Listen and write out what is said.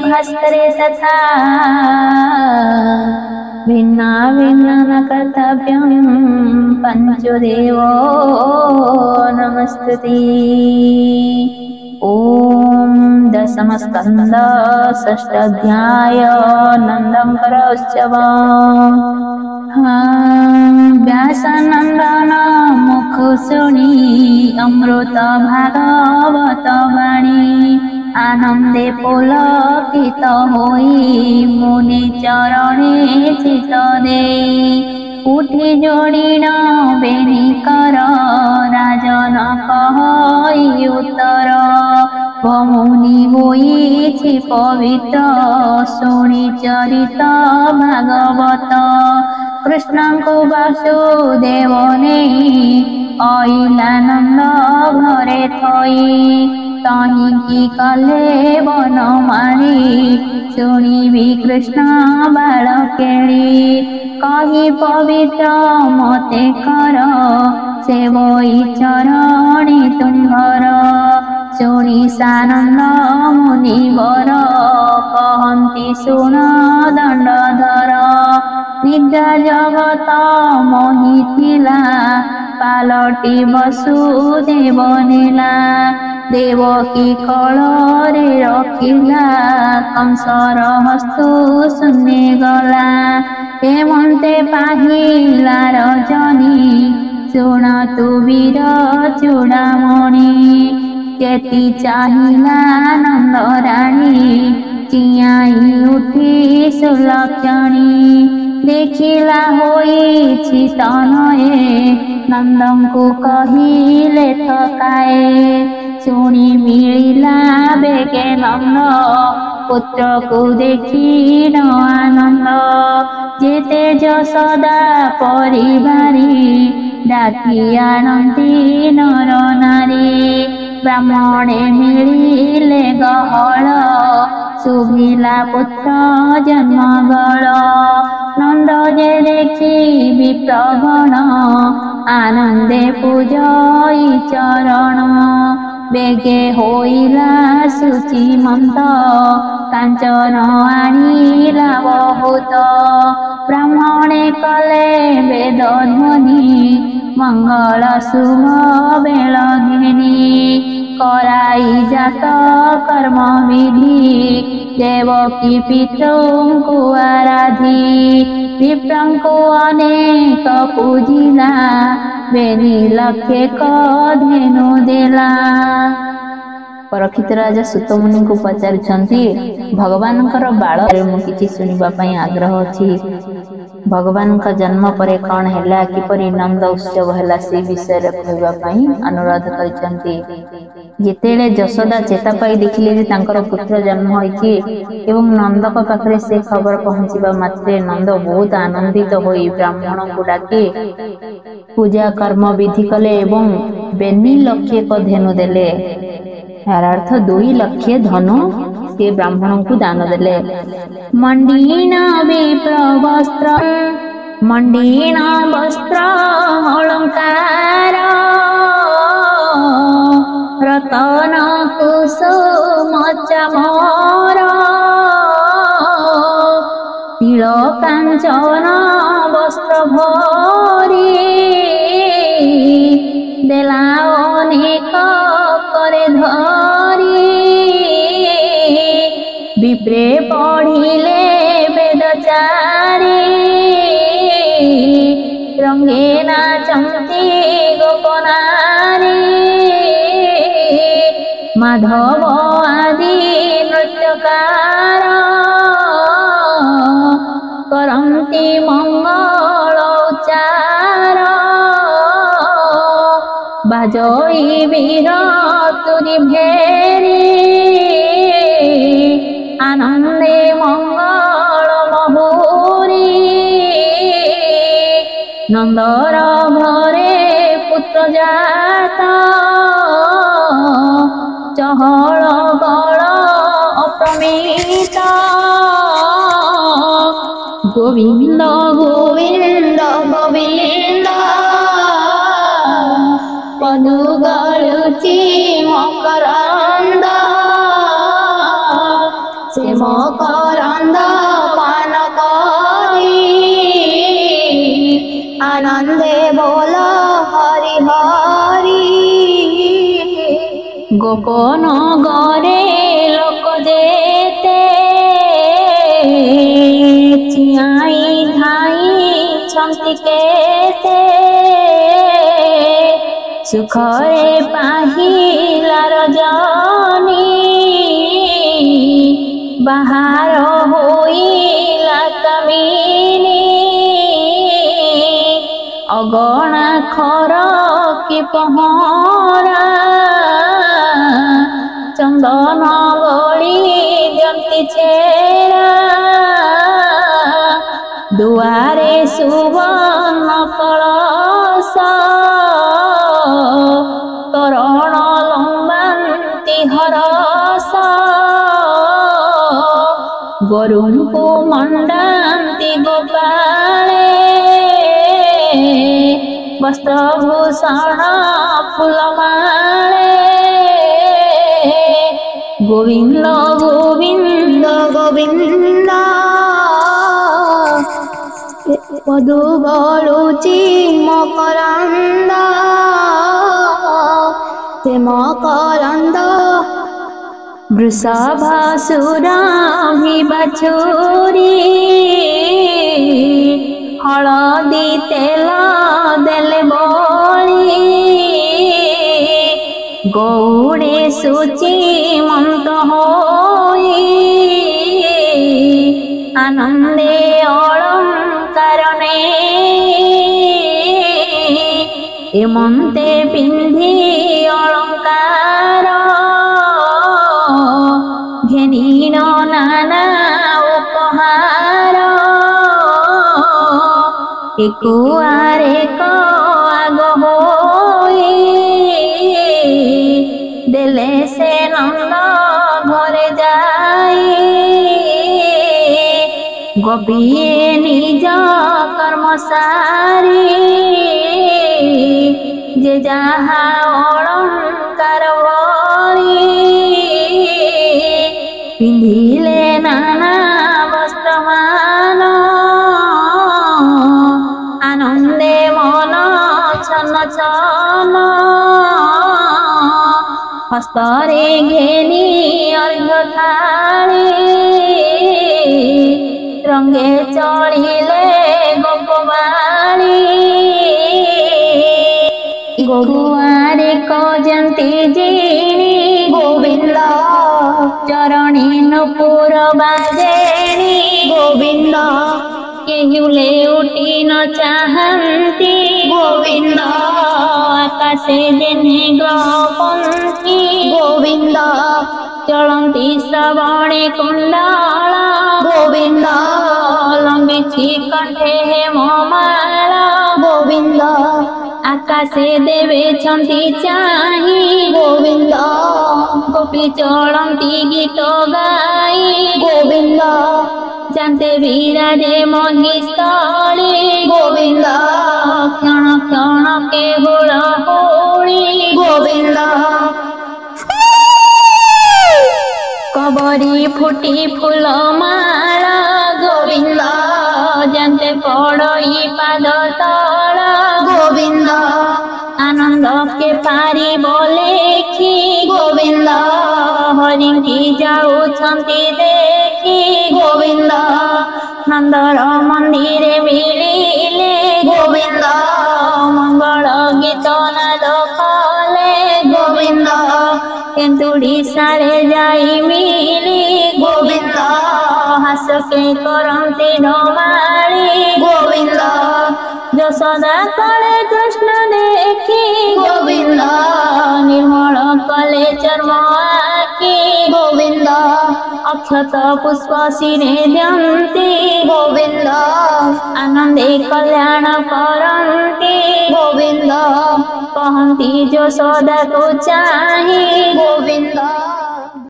भास्करे तथा भिन्ना भिन्ना न कर्तव्यं पंचदेवो नमस्तुते। ओम दशमस्कंद षष्ठाध्याय नंदंकरोत्सव। व्यासानंदन मुख शुणी अमृत भागवत वाणी आनंदे पुलकित होई मुनि चरणे चित देई उठी जोड़िण बेनिकर राजन कहई उत्तर मुनि होई पवित्र शुणी चरित भागवत कृष्ण को वासुदेव ने अइलानंद घरे थई तही की कले बन मारी शुणिबी कृष्ण बाल केली कही पवित्र मते कर सेवई चरणी तुम्भर शुणी सानंद मुनिवर कहती शुण दंडधर निद्रा जगत मोहिथिला पालटी वसुदेव नेला देवकी कଳରେ रखिला कंसर हस्तु शून्य गला हेमंते पाहिला रजनी शुण तु वीर चूड़ामणि केति चाहिला नंद राणी चियाई उठी सुलक्षणी देखिला होई तनये नंदन को कहिले थकाए शुणी मिलिला बेगे नंद पुत्र को देखी न आनंद जेते जसोदा परिवारी डाकी आनंदी नर नारी ब्राह्मणे मिलिले गहळ शुभिला पुत्र जन्मगळ नंद जे देखी विप्रगण आनंदे पूजई चरण बेगे होइला शुचिमंत कांचन आनिला बहुत ब्राह्मणे कले वेद ध्वनि मंगल शुभ बेल घिनी कराई जात कर्म विधि देवकी पितृंकु आराधी विप्रंकु अनेक पूजिला बेनी लक्षे धेनु देला। परीक्षित राजा सुतमुनि को पचारिछंती भगवान बाल मु किछि सुनिबा पई आग्रह अछि भगवान का जन्म परे कौन हैला किपरि नंद उत्सव हैला से विषय रे कहबा पई अनुरोध करिछंती। जेतेले जशोदा चेता पाई देखिले जे तांकर पुत्र जन्म होइछि एवं नंद को पाखरे से खबर पहुंचीबा मात्रे नंद बहुत आनंदित होई ब्राह्मण को डाके पूजा कर्म विधि कले एवं बेनी लक्षे को धेनु देले यार अर्थ 2 लक्ष धनु से ब्राह्मण को दान देले। मंडीना विप्र वस्त्र मंडीना वस्त्र अलंकार रतन कुसुम चमर तिल कांचन वस्त्र भरी देला अनेक करे धरी विप्रे पढ़िले वेदचारी रंगे नाचंती गोपनारी माधव आदि नृत्यकार करंती मंगल उच्चार बाजई वीर तुरी भेरी आनंदे मंगल महुरी नंदर घरे पुत्र जाता चहल गल अप्रमित गोविंद गोविंद गोविंद पदुगलुची मकरंद से आनंदे बोलो हरि हरि गोपन गरे लोक जेते चियाई धाई छंती केते सुखरे पाहिला रजनी बाहर होइला कमिनी अगणा खर कि पहरा चंदन गली जंती छेड़ा दुआरे सुवर्ण कलश तोरण लंबांती हरस गोरुंकु मंडांती गोपाले वस्त्रभूषण फूलमाले गोविंद गोविंद गोविंद वधु गलुची मकरंद ते मकरंद वृषभासुराभि बाछुरी हलदी तेल देले बली गौड़े सूची मंत होई आनंदे अलंकार एमंते पिंधि अलंकार घेनिन नाना उपहार एकुआरे आग होई देले से नंद घरे जाई गोपिए निज कर्म सारी जे जहा अलंकार पिंधिले नाना वस्त्रमान आनंदे मन छन छन हस्तरे घेनी अर्घ थाली रंगे चढ़िले गोपवाणी गोरुआरे कजंती जीणी गोविंद चरणी नुपुर बाजेणी गोविंद केहुले उठी न चाहती गोविंद आकाशे जेने ग्रहपंथी गोविंद चलती श्रवणे कुंडला गोविंद लंबिछि कंठे हेममाला गोविंद आकाशे देवे छंती चाही गोविंद गोपी चलती गीत गाई गोविंद जानते विराजे महिस्थली गोविंद क्षण क्षण के हुलहुली गोविंद कबरी फुटी फूलमाला गोविंद जानते पड़ई पाद तला गोविंद आनंद के पारी बोलेखी गोविंद हरिंकी जाऊछंती देखी गोविंद नंदर मंदिरे मिलिले गोविंद मंगल गीत नाद कले गोविंद केंतुड़ी सारे जाई मिली गोविंद हास के करंती डमाली गोविंद यशोदा कले कृष्ण देखी गोविंद निर्मल कले चर्म आखी गोविंद अक्षत पुष्प शिरे द्यंती गोविंद आनंदे कल्याण करंती गोविंद कहंती यशोदा को चाही गोविंद।